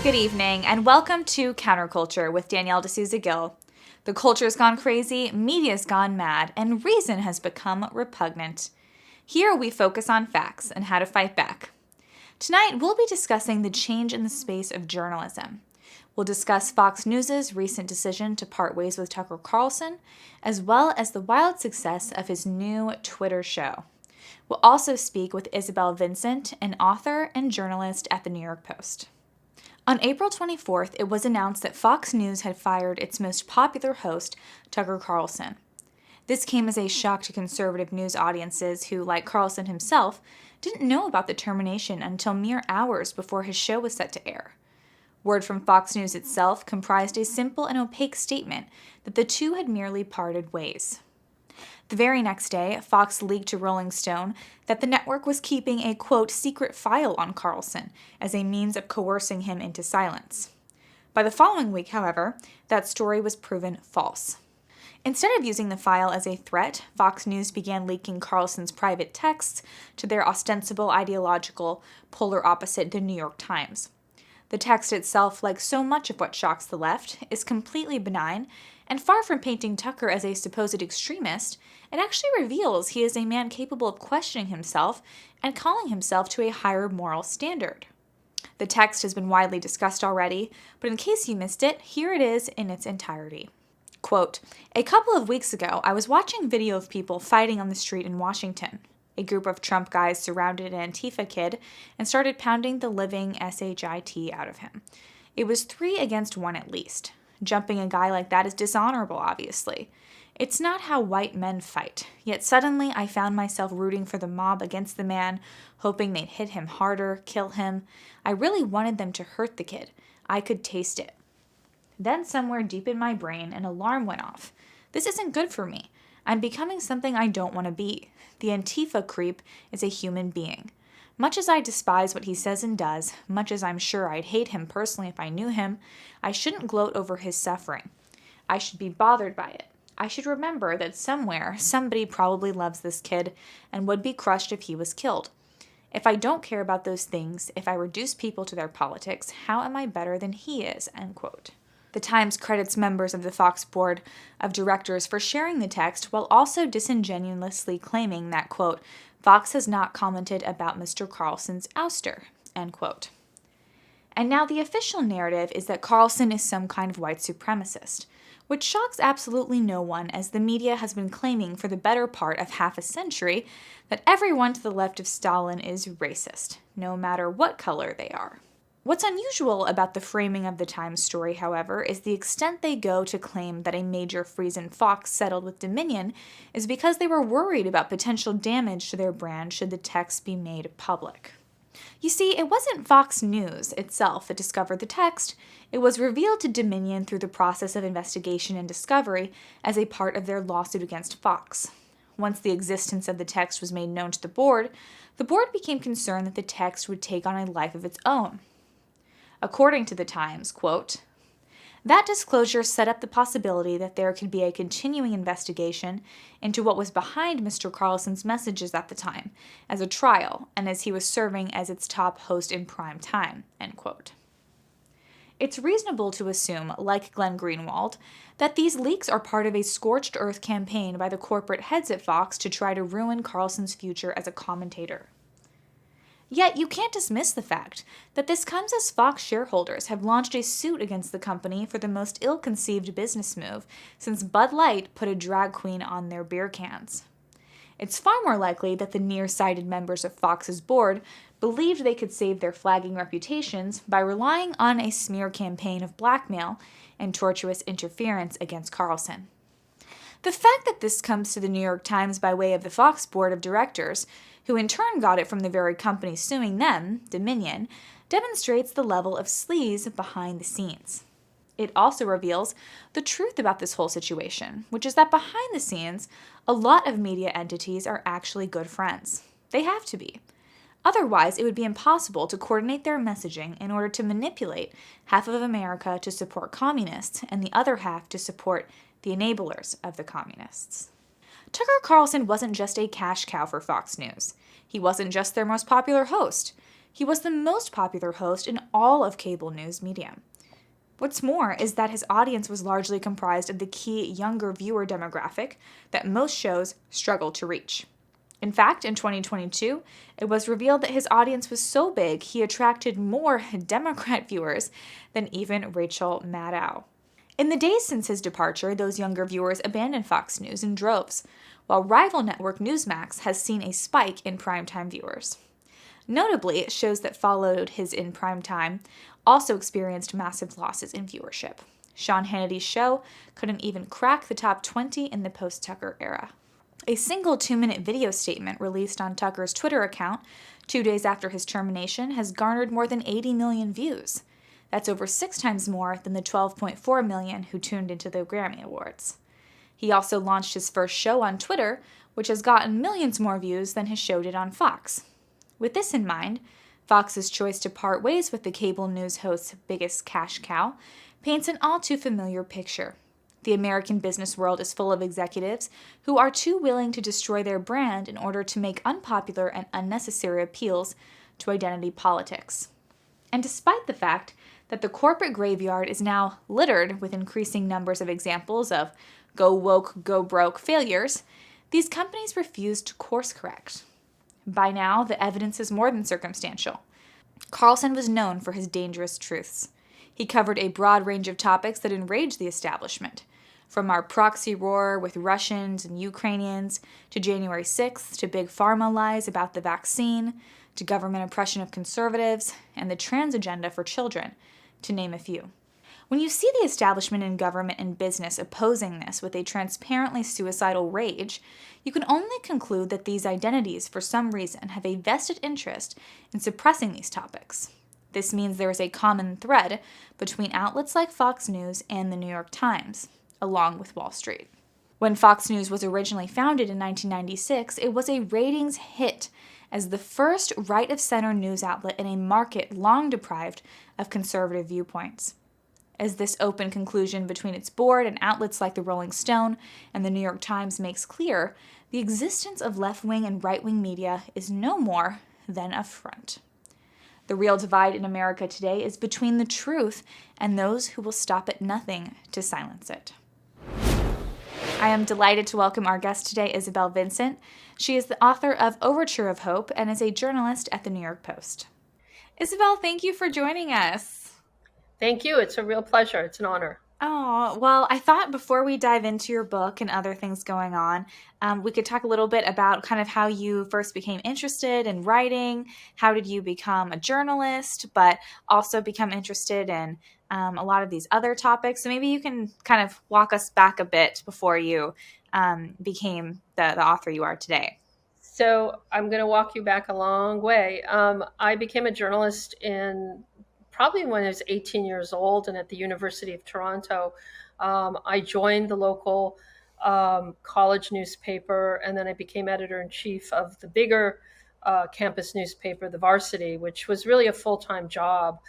Good evening, and welcome to Counterculture with Danielle D'Souza Gill. The culture's gone crazy, media's gone mad, and reason has become repugnant. Here we focus on facts and how to fight back. Tonight, we'll be discussing the change in the space of journalism. We'll discuss Fox News' recent decision to part ways with Tucker Carlson, as well as the wild success of his new Twitter show. We'll also speak with Isabel Vincent, an author and journalist at the New York Post. On April 24th, it was announced that Fox News had fired its most popular host, Tucker Carlson. This came as a shock to conservative news audiences who, like Carlson himself, didn't know about the termination until mere hours before his show was set to air. Word from Fox News itself comprised a simple and opaque statement that the two had merely parted ways. The very next day, Fox leaked to Rolling Stone that the network was keeping a, quote, secret file on Carlson as a means of coercing him into silence. By the following week, however, that story was proven false. Instead of using the file as a threat, Fox News began leaking Carlson's private texts to their ostensible ideological polar opposite, the New York Times. The text itself, like so much of what shocks the left, is completely benign, and far from painting Tucker as a supposed extremist, it actually reveals he is a man capable of questioning himself and calling himself to a higher moral standard. The text has been widely discussed already, but in case you missed it, here it is in its entirety. Quote, "A couple of weeks ago, I was watching video of people fighting on the street in Washington. A group of Trump guys surrounded an Antifa kid and started pounding the living shit out of him. It was 3 against 1 at least. Jumping a guy like that is dishonorable, obviously. It's not how white men fight. Yet suddenly I found myself rooting for the mob against the man, hoping they'd hit him harder, kill him. I really wanted them to hurt the kid. I could taste it. Then somewhere deep in my brain, an alarm went off. This isn't good for me. I'm becoming something I don't want to be. The Antifa creep is a human being. Much as I despise what he says and does, much as I'm sure I'd hate him personally if I knew him, I shouldn't gloat over his suffering. I should be bothered by it. I should remember that somewhere, somebody probably loves this kid and would be crushed if he was killed. If I don't care about those things, if I reduce people to their politics, how am I better than he is?" End quote. The Times credits members of the Fox board of directors for sharing the text while also disingenuously claiming that, quote, "Fox has not commented about Mr. Carlson's ouster," end quote. And now the official narrative is that Carlson is some kind of white supremacist, which shocks absolutely no one, as the media has been claiming for the better part of half a century that everyone to the left of Stalin is racist, no matter what color they are. What's unusual about the framing of the Times story, however, is the extent they go to claim that a major Friesen Fox settled with Dominion is because they were worried about potential damage to their brand should the text be made public. You see, it wasn't Fox News itself that discovered the text. It was revealed to Dominion through the process of investigation and discovery as a part of their lawsuit against Fox. Once the existence of the text was made known to the board became concerned that the text would take on a life of its own. According to the Times, quote, "That disclosure set up the possibility that there could be a continuing investigation into what was behind Mr. Carlson's messages at the time, as a trial, and as he was serving as its top host in prime time," end quote. It's reasonable to assume, like Glenn Greenwald, that these leaks are part of a scorched earth campaign by the corporate heads at Fox to try to ruin Carlson's future as a commentator. Yet you can't dismiss the fact that this comes as Fox shareholders have launched a suit against the company for the most ill-conceived business move since Bud Light put a drag queen on their beer cans. It's far more likely that the nearsighted members of Fox's board believed they could save their flagging reputations by relying on a smear campaign of blackmail and tortuous interference against Carlson. The fact that this comes to the New York Times by way of the Fox board of directors, who in turn got it from the very company suing them, Dominion, demonstrates the level of sleaze behind the scenes. It also reveals the truth about this whole situation, which is that behind the scenes, a lot of media entities are actually good friends. They have to be. Otherwise, it would be impossible to coordinate their messaging in order to manipulate half of America to support communists and the other half to support the enablers of the communists. Tucker Carlson wasn't just a cash cow for Fox News. He wasn't just their most popular host. He was the most popular host in all of cable news media. What's more is that his audience was largely comprised of the key younger viewer demographic that most shows struggle to reach. In fact, in 2022, it was revealed that his audience was so big he attracted more Democrat viewers than even Rachel Maddow. In the days since his departure, those younger viewers abandoned Fox News in droves, while rival network Newsmax has seen a spike in primetime viewers. Notably, shows that followed his in primetime also experienced massive losses in viewership. Sean Hannity's show couldn't even crack the top 20 in the post-Tucker era. A single 2-minute video statement released on Tucker's Twitter account 2 days after his termination has garnered more than 80 million views. That's over 6 times more than the 12.4 million who tuned into the Grammy Awards. He also launched his first show on Twitter, which has gotten millions more views than his show did on Fox. With this in mind, Fox's choice to part ways with the cable news host's biggest cash cow paints an all too familiar picture. The American business world is full of executives who are too willing to destroy their brand in order to make unpopular and unnecessary appeals to identity politics. And despite the fact that the corporate graveyard is now littered with increasing numbers of examples of go woke, go broke failures, these companies refuse to course correct. By now, the evidence is more than circumstantial. Carlson was known for his dangerous truths. He covered a broad range of topics that enraged the establishment, from our proxy war with Russians and Ukrainians, to January 6th, to big pharma lies about the vaccine, to government oppression of conservatives, and the trans agenda for children, to name a few. When you see the establishment in government and business opposing this with a transparently suicidal rage, you can only conclude that these identities, for some reason, have a vested interest in suppressing these topics. This means there is a common thread between outlets like Fox News and the New York Times, along with Wall Street. When Fox News was originally founded in 1996, it was a ratings hit as the first right-of-center news outlet in a market long deprived of conservative viewpoints. As this open conclusion between its board and outlets like the Rolling Stone and the New York Times makes clear, the existence of left-wing and right-wing media is no more than a front. The real divide in America today is between the truth and those who will stop at nothing to silence it. I am delighted to welcome our guest today, Isabel Vincent. She is the author of Overture of Hope and is a journalist at the New York Post. Isabel, thank you for joining us. Thank you. It's a real pleasure. It's an honor. Oh, well, I thought before we dive into your book and other things going on, we could talk a little bit about kind of how you first became interested in writing. How did you become a journalist, but also become interested in a lot of these other topics? So maybe you can kind of walk us back a bit before you became the author you are today. So I'm going to walk you back a long way. I became a journalist probably when I was 18 years old, and at the University of Toronto, I joined the local college newspaper, and then I became editor-in-chief of the bigger campus newspaper, the Varsity, which was really a full-time job.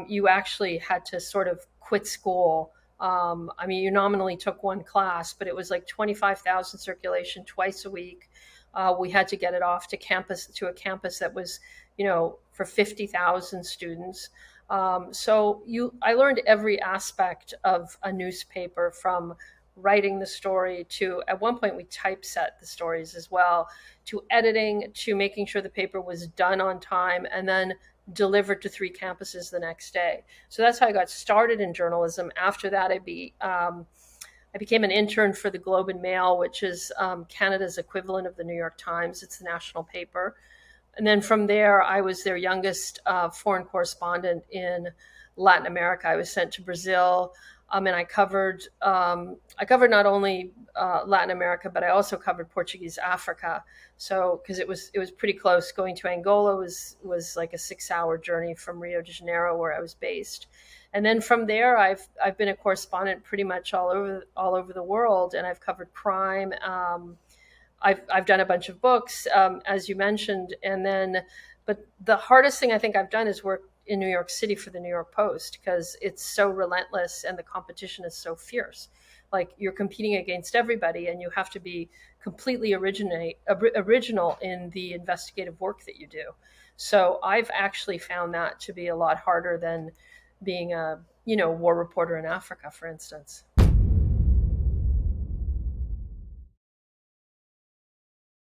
You actually had to sort of quit school. You nominally took one class, but it was like 25,000 circulation twice a week. We had to get it off to a campus that was, for 50,000 students. I learned every aspect of a newspaper, from writing the story to, at one point we typeset the stories as well, to editing, to making sure the paper was done on time and then delivered to 3 campuses the next day. So that's how I got started in journalism. After that, I became an intern for the Globe and Mail, which is Canada's equivalent of the New York Times. It's the national paper. And then from there, I was their youngest foreign correspondent in Latin America. I was sent to Brazil, and I covered not only Latin America, but I also covered Portuguese Africa. So because it was pretty close. Going to Angola was like a 6-hour journey from Rio de Janeiro, where I was based. And then from there, I've been a correspondent pretty much all over the world, and I've covered crime. I've done a bunch of books, as you mentioned, but the hardest thing I think I've done is work in New York City for the New York Post, because it's so relentless and the competition is so fierce. Like, you're competing against everybody, and you have to be completely original in the investigative work that you do. So I've actually found that to be a lot harder than being a war reporter in Africa, for instance.